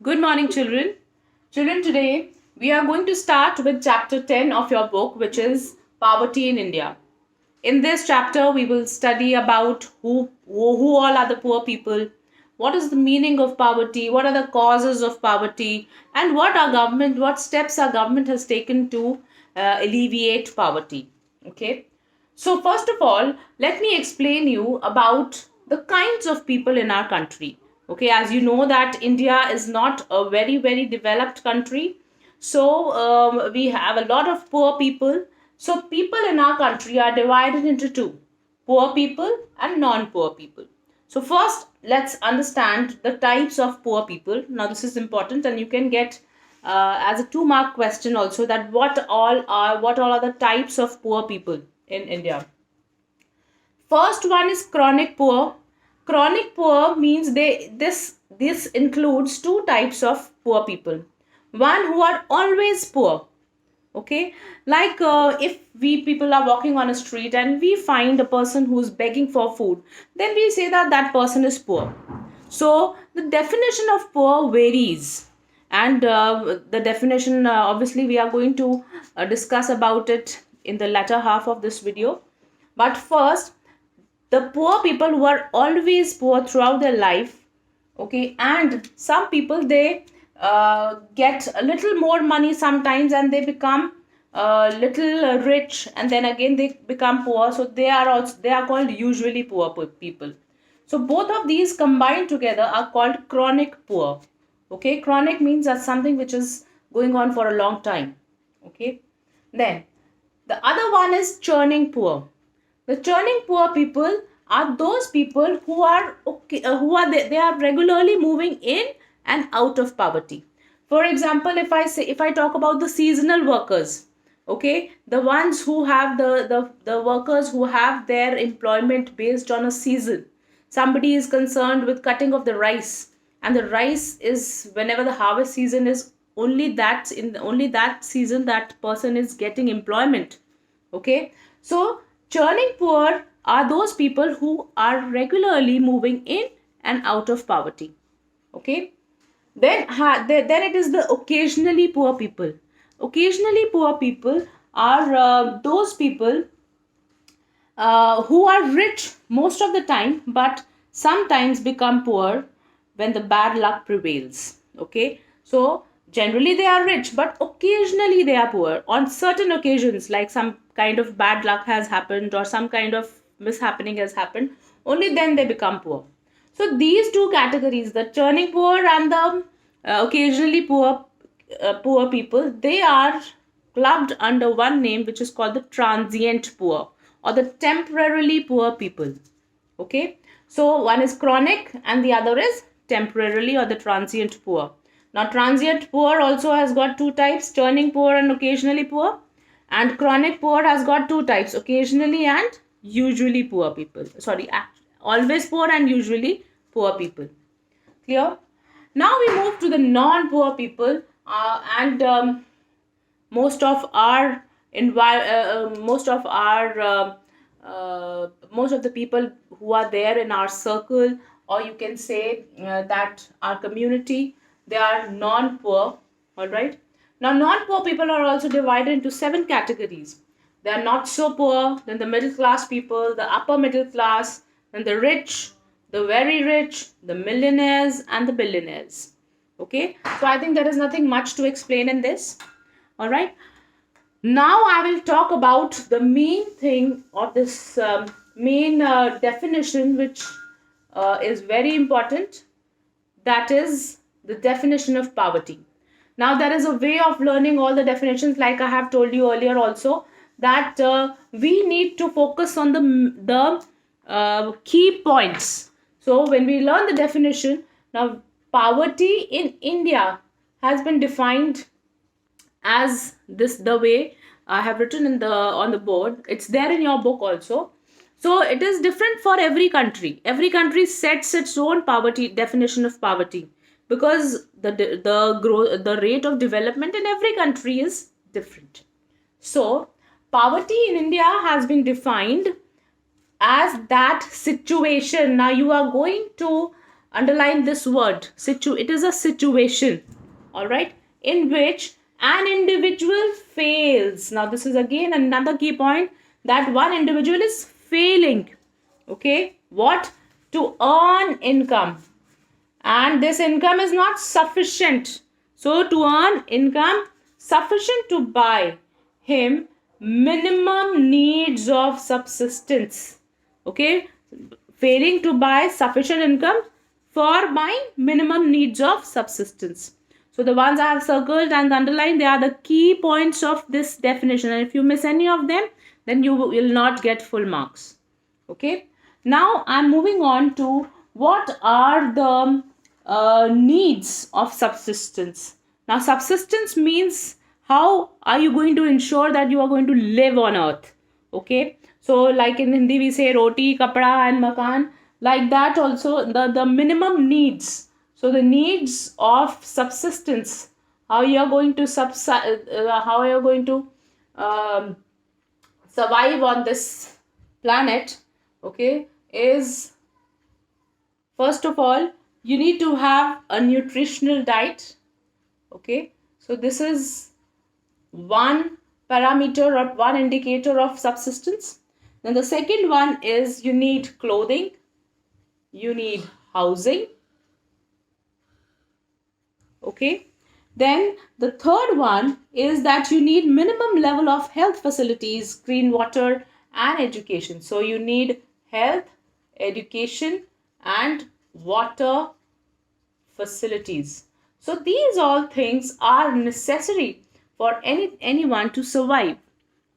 Good morning, children. Children, today we are going to start with chapter 10 of your book, which is Poverty in India. In this chapter, we will study about who all are the poor people, what is the meaning of poverty, what are the causes of poverty, and what steps our government has taken to alleviate poverty. Okay. So first of all, let me explain you about the kinds of people in our country. Okay, as you know that India is not a very developed country. So we have a lot of poor people. So people in our country are divided into two: poor people and non-poor people. So first, let's understand the types of poor people. Now this is important, and you can get as a 2 mark question also, that what all are the types of poor people in India. First one is chronic poor. Chronic poor means this includes two types of poor people. One who are always poor. Okay, like if we people are walking on a street and we find a person who's begging for food, then we say that that person is poor. So the definition of poor varies, and the definition obviously we are going to discuss about it in the latter half of this video. But first, the poor people who are always poor throughout their life, okay, and some people, they get a little more money sometimes and they become a little rich, and then again they become poor, so they are called usually poor people. So both of these combined together are called chronic poor. Okay, chronic means that something which is going on for a long time. Okay, then the other one is churning poor. The churning poor people are those people who are okay, they are regularly moving in and out of poverty. For example, if I talk about the seasonal workers, okay, the ones who have the workers who have their employment based on a season. Somebody is concerned with cutting of the rice, and the rice is whenever the harvest season is, only that season that person is getting employment. Okay, so churning poor are those people who are regularly moving in and out of poverty. Okay, then it is the occasionally poor people. Occasionally poor people are those people who are rich most of the time, but sometimes become poor when the bad luck prevails. Okay, so generally they are rich, but occasionally they are poor on certain occasions, like some kind of bad luck has happened or some kind of mishappening has happened. Only then they become poor. So these two categories, the churning poor and the occasionally poor people, they are clubbed under one name, which is called the transient poor or the temporarily poor people. Okay, so one is chronic and the other is temporarily or the transient poor. Now transient poor also has got two types: churning poor and occasionally poor. And chronic poor has got two types: occasionally and usually poor people. Sorry, always poor and usually poor people. Clear? Now we move to the non-poor people, and most of our most of the people who are there in our circle, or you can say that our community, they are non-poor. All right. Now non-poor people are also divided into 7 categories. They are not so poor, then the middle class people, the upper middle class, then the rich, the very rich, the millionaires, and the billionaires. Okay, so I think there is nothing much to explain in this. All right, now I will talk about the main thing of this main definition, which is very important. That is the definition of poverty. Now there is a way of learning all the definitions, like I have told you earlier also, that we need to focus on the key points. So when we learn the definition, now poverty in India has been defined as this, the way I have written in the on the board. It's there in your book also. So it is different for every country. Every country sets its own poverty definition of poverty, because the rate of development in every country is different. So poverty in India has been defined as that situation. Now you are going to underline this word, it is a situation, all right, in which an individual fails. Now this is again another key point, that one individual is failing, okay, what, to earn income, and this income is not sufficient. So to earn income sufficient to buy him minimum needs of subsistence, okay, failing to buy sufficient income for buying minimum needs of subsistence. So the ones I have circled and underlined, they are the key points of this definition, and if you miss any of them, then you will not get full marks. Okay, now I'm moving on to what are the needs of subsistence. Now subsistence means how are you going to ensure that you are going to live on earth. Okay, so like in Hindi we say roti, kapda and makan, like that also the minimum needs. So the needs of subsistence, how you are going to how you are going to survive on this planet, okay, is first of all you need to have a nutritional diet. Okay, so this is one parameter or one indicator of subsistence. Then the second one is you need clothing, you need housing. Okay, then the third one is that you need minimum level of health facilities, clean water and education. So you need health, education and water facilities. So these all things are necessary for anyone to survive.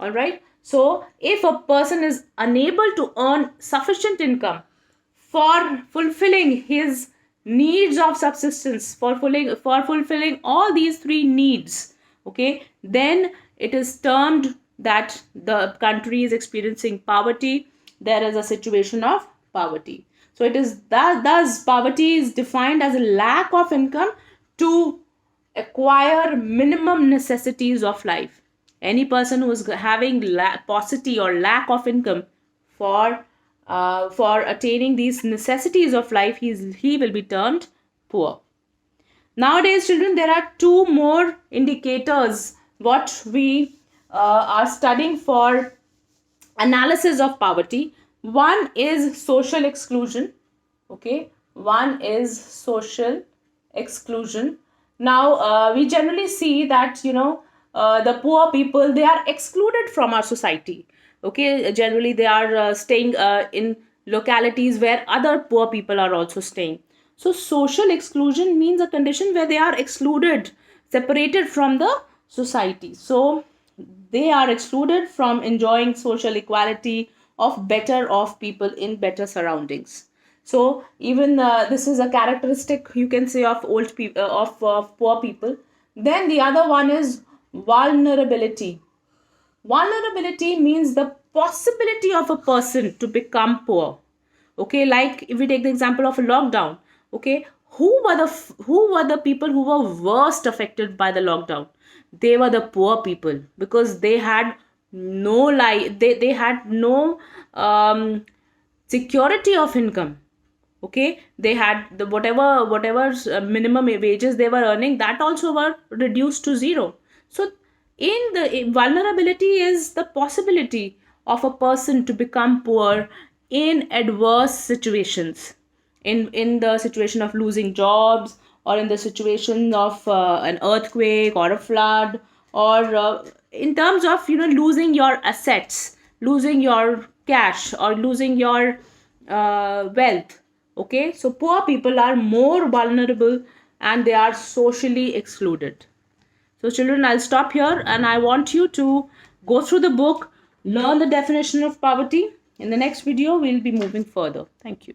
All right, so if a person is unable to earn sufficient income for fulfilling his needs of subsistence, for fulfilling all these three needs, okay, then it is termed that the country is experiencing poverty. There is a situation of poverty. So it is that, thus poverty is defined as a lack of income to acquire minimum necessities of life. Any person who is having paucity or lack of income for attaining these necessities of life, he will be termed poor. Nowadays, children, there are two more indicators what we are studying for analysis of poverty. One is social exclusion. Okay, one is social exclusion. Now we generally see that the poor people, they are excluded from our society. Okay, generally they are staying in localities where other poor people are also staying. So social exclusion means a condition where they are excluded, separated from the society. So they are excluded from enjoying social equality of better off people in better surroundings. So even this is a characteristic, you can say, of old people, of poor people. Then the other one is vulnerability. Vulnerability means the possibility of a person to become poor. Okay, like if we take the example of a lockdown. Okay, who were the people who were worst affected by the lockdown? They were the poor people, because they had no they had no security of income. Okay, they had the whatever minimum wages they were earning, that also were reduced to zero. So in the vulnerability is the possibility of a person to become poor in adverse situations, in the situation of losing jobs, or in the situation of an earthquake or a flood, or in terms of losing your assets, losing your cash, or losing your wealth. Okay, so poor people are more vulnerable and they are socially excluded. So children, I'll stop here and I want you to go through the book, learn the definition of poverty. In the next video, we'll be moving further. Thank you.